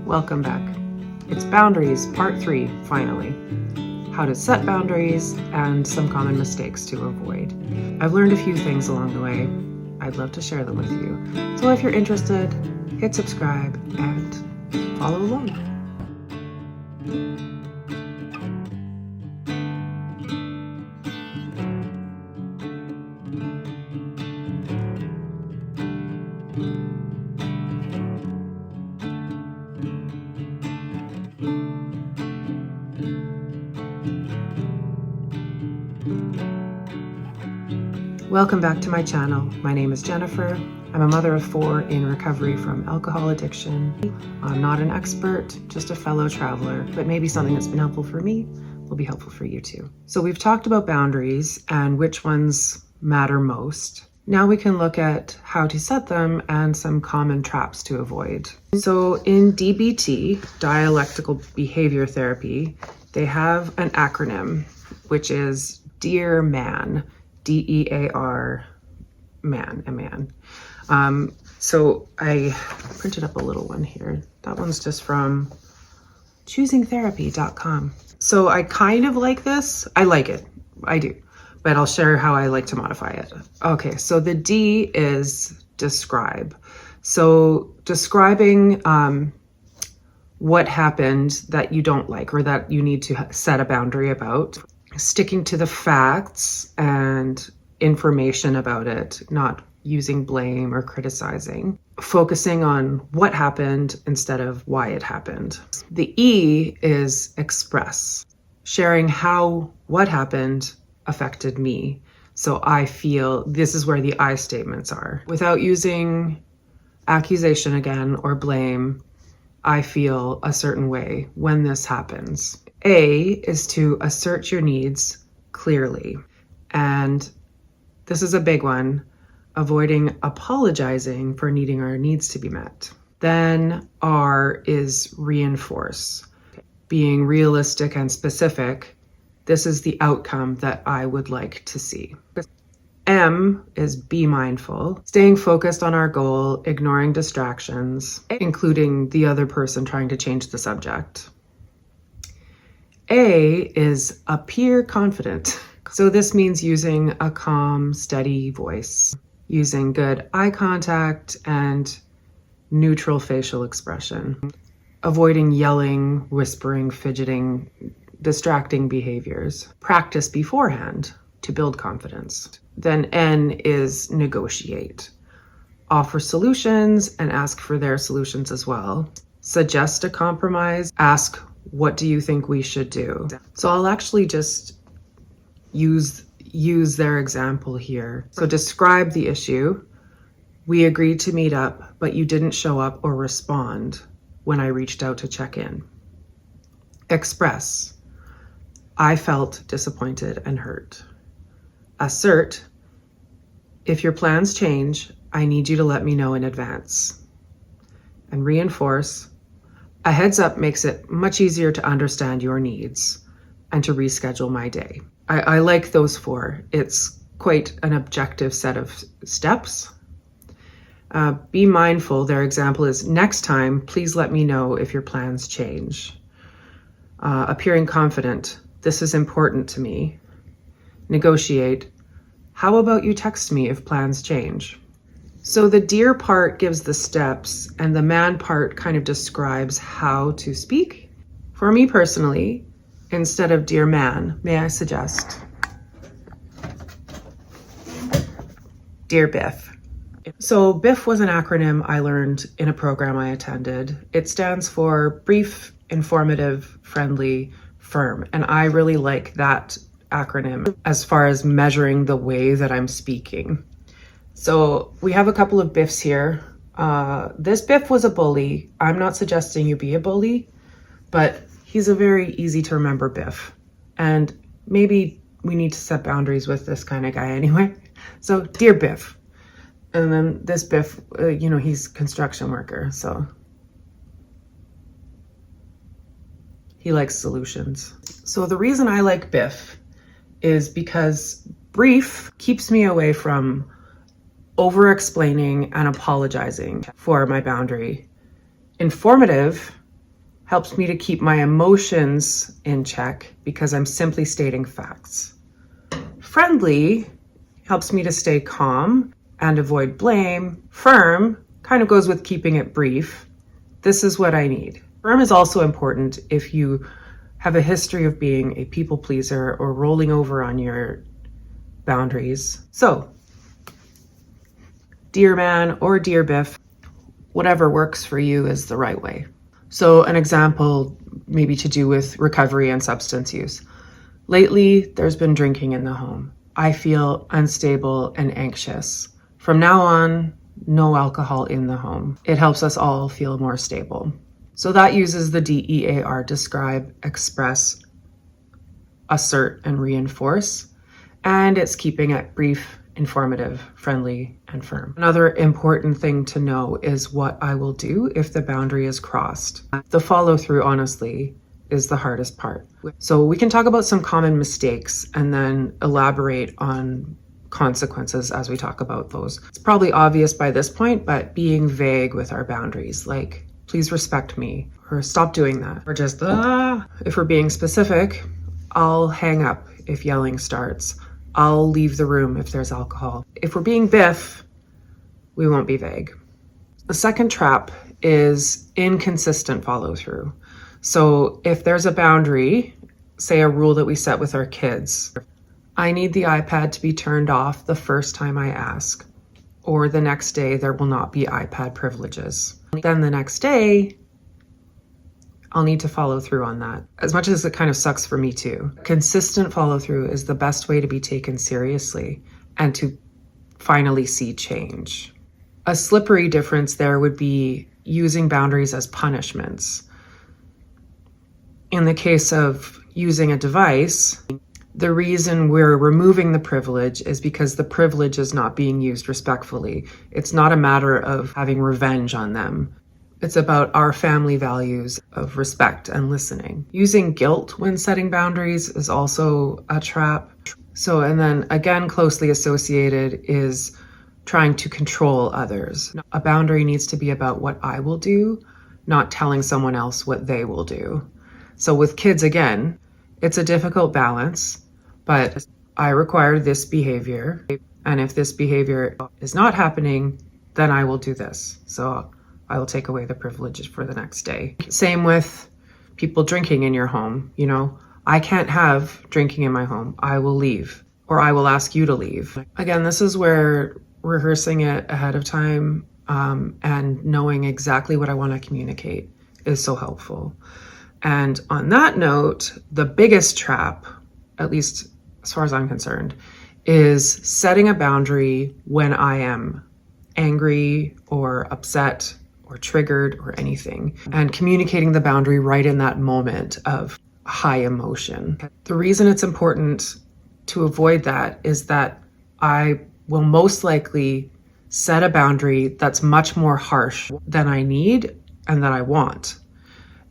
Welcome back. It's Boundaries, Part 3, finally. How to set boundaries and some common mistakes to avoid. I've learned a few things along the way. I'd love to share them with you. So if you're interested, hit subscribe and follow along. Welcome back to my channel. My name is Jennifer. I'm a mother of 4 in recovery from alcohol addiction. I'm not an expert, just a fellow traveler, but maybe something that's been helpful for me will be helpful for you too. So we've talked about boundaries and which ones matter most. Now we can look at how to set them and some common traps to avoid. So in DBT, dialectical behavior therapy, they have an acronym, which is Dear Man. DEAR, man, a man. So I printed up a little one here. That one's just from choosingtherapy.com. So I kind of like this. I like it. I do. But I'll share how I like to modify it. Okay, so the D is describe. So describing what happened that you don't like or that you need to set a boundary about. Sticking to the facts and information about it, not using blame or criticizing. Focusing on what happened instead of why it happened. The E is express. Sharing how what happened affected me. So I feel, this is where the I statements are. Without using accusation again or blame, I feel a certain way when this happens. A is to assert your needs clearly. And this is a big one, avoiding apologizing for needing our needs to be met. Then R is reinforce. Being realistic and specific, this is the outcome that I would like to see. M is be mindful, staying focused on our goal, ignoring distractions, including the other person trying to change the subject. A is appear confident. So this means using a calm, steady voice, using good eye contact and neutral facial expression, avoiding yelling, whispering, fidgeting, distracting behaviors. Practice beforehand to build confidence. Then N is negotiate. Offer solutions and ask for their solutions as well. Suggest a compromise. Ask, what do you think we should do? So I'll actually just use their example here. So describe the issue. We agreed to meet up, but you didn't show up or respond when I reached out to check in. Express. I felt disappointed and hurt. Assert. If your plans change, I need you to let me know in advance. And reinforce. A heads up makes it much easier to understand your needs and to reschedule my day. I like those 4. It's quite an objective set of steps. Be mindful, their example is, next time, please let me know if your plans change. Appearing confident, this is important to me. Negotiate, how about you text me if plans change? So the dear part gives the steps and the man part kind of describes how to speak. For me personally, instead of dear man, may I suggest Dear Biff. So Biff was an acronym I learned in a program I attended. It stands for brief, informative, friendly, firm. And I really like that acronym as far as measuring the way that I'm speaking. So we have a couple of Biffs here. This Biff was a bully. I'm not suggesting you be a bully, but he's a very easy to remember Biff. And maybe we need to set boundaries with this kind of guy anyway. So dear Biff. And then this Biff, he's a construction worker, so he likes solutions. So the reason I like Biff is because brief keeps me away from over-explaining and apologizing for my boundary. Informative helps me to keep my emotions in check because I'm simply stating facts. Friendly helps me to stay calm and avoid blame. Firm kind of goes with keeping it brief. This is what I need. Firm is also important if you have a history of being a people pleaser or rolling over on your boundaries. So, dear man or dear Biff, whatever works for you is the right way. So an example maybe to do with recovery and substance use. Lately, there's been drinking in the home. I feel unstable and anxious. From now on, no alcohol in the home. It helps us all feel more stable. So that uses the DEAR, describe, express, assert, and reinforce. And it's keeping it brief, informative, friendly, and firm. Another important thing to know is what I will do if the boundary is crossed. The follow through, honestly, is the hardest part. So we can talk about some common mistakes and then elaborate on consequences as we talk about those. It's probably obvious by this point, but being vague with our boundaries, like, please respect me, or stop doing that, or just, if we're being specific, I'll hang up if yelling starts. I'll leave the room if there's alcohol. If we're being Biff, we won't be vague. The second trap is inconsistent follow through. So if there's a boundary, say a rule that we set with our kids, I need the iPad to be turned off the first time I ask, or the next day there will not be iPad privileges. Then the next day, I'll need to follow through on that. As much as it kind of sucks for me too. Consistent follow through is the best way to be taken seriously and to finally see change. A slippery difference there would be using boundaries as punishments. In the case of using a device, the reason we're removing the privilege is because the privilege is not being used respectfully. It's not a matter of having revenge on them. It's about our family values of respect and listening. Using guilt when setting boundaries is also a trap. So, and then again, closely associated is trying to control others. A boundary needs to be about what I will do, not telling someone else what they will do. So with kids, again, it's a difficult balance, but I require this behavior. And if this behavior is not happening, then I will do this. So I will take away the privilege for the next day. Same with people drinking in your home. You know, I can't have drinking in my home. I will leave, or I will ask you to leave. Again, this is where rehearsing it ahead of time and knowing exactly what I want to communicate is so helpful. And on that note, the biggest trap, at least as far as I'm concerned, is setting a boundary when I am angry or upset or triggered or anything, and communicating the boundary right in that moment of high emotion. The reason it's important to avoid that is that I will most likely set a boundary that's much more harsh than I need and that I want.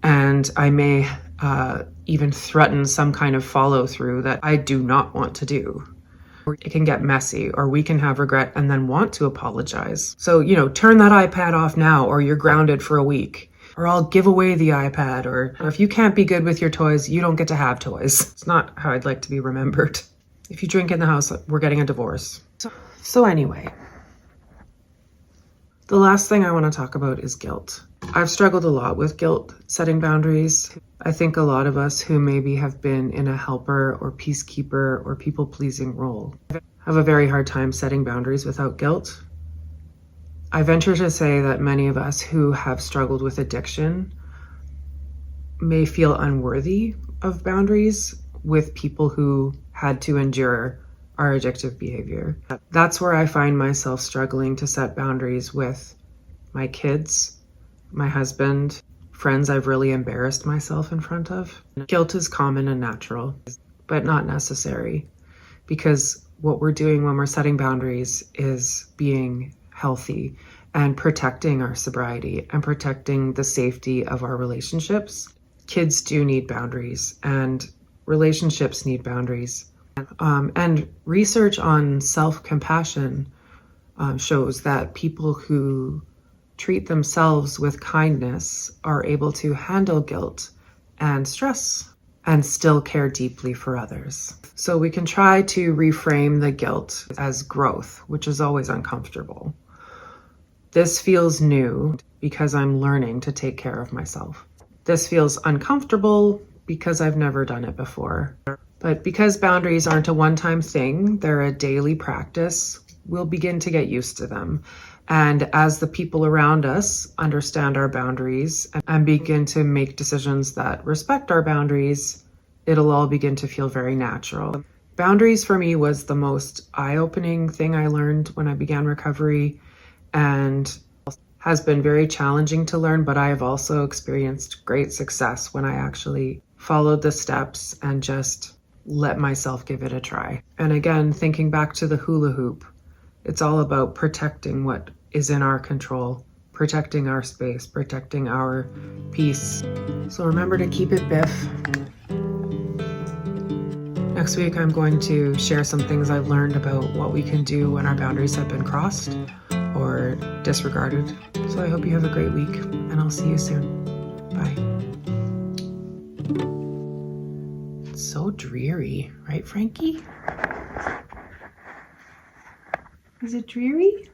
And I may even threaten some kind of follow through that I do not want to do. It can get messy, or we can have regret and then want to apologize. So, you know, turn that iPad off now, or you're grounded for a week, or I'll give away the iPad, or if you can't be good with your toys, you don't get to have toys. It's not how I'd like to be remembered. If you drink in the house, we're getting a divorce. So anyway, the last thing I want to talk about is guilt. I've struggled a lot with guilt setting boundaries. I think a lot of us who maybe have been in a helper or peacekeeper or people-pleasing role have a very hard time setting boundaries without guilt. I venture to say that many of us who have struggled with addiction may feel unworthy of boundaries with people who had to endure our addictive behavior. That's where I find myself struggling to set boundaries with my kids, my husband, friends I've really embarrassed myself in front of. Guilt is common and natural, but not necessary, because what we're doing when we're setting boundaries is being healthy and protecting our sobriety and protecting the safety of our relationships. Kids do need boundaries, and relationships need boundaries. And research on self-compassion shows that people who treat themselves with kindness are able to handle guilt and stress and still care deeply for others. So we can try to reframe the guilt as growth, which is always uncomfortable. This feels new because I'm learning to take care of myself. This feels uncomfortable because I've never done it before. But because boundaries aren't a one-time thing, they're a daily practice, we'll begin to get used to them. And as the people around us understand our boundaries and begin to make decisions that respect our boundaries, it'll all begin to feel very natural. Boundaries for me was the most eye-opening thing I learned when I began recovery, and has been very challenging to learn, but I have also experienced great success when I actually followed the steps and just let myself give it a try. And again, thinking back to the hula hoop, it's all about protecting what is in our control, protecting our space, protecting our peace. So remember to keep it Biff. Next week, I'm going to share some things I've learned about what we can do when our boundaries have been crossed or disregarded. So I hope you have a great week, and I'll see you soon. Bye. It's so dreary, right, Frankie? Is it dreary?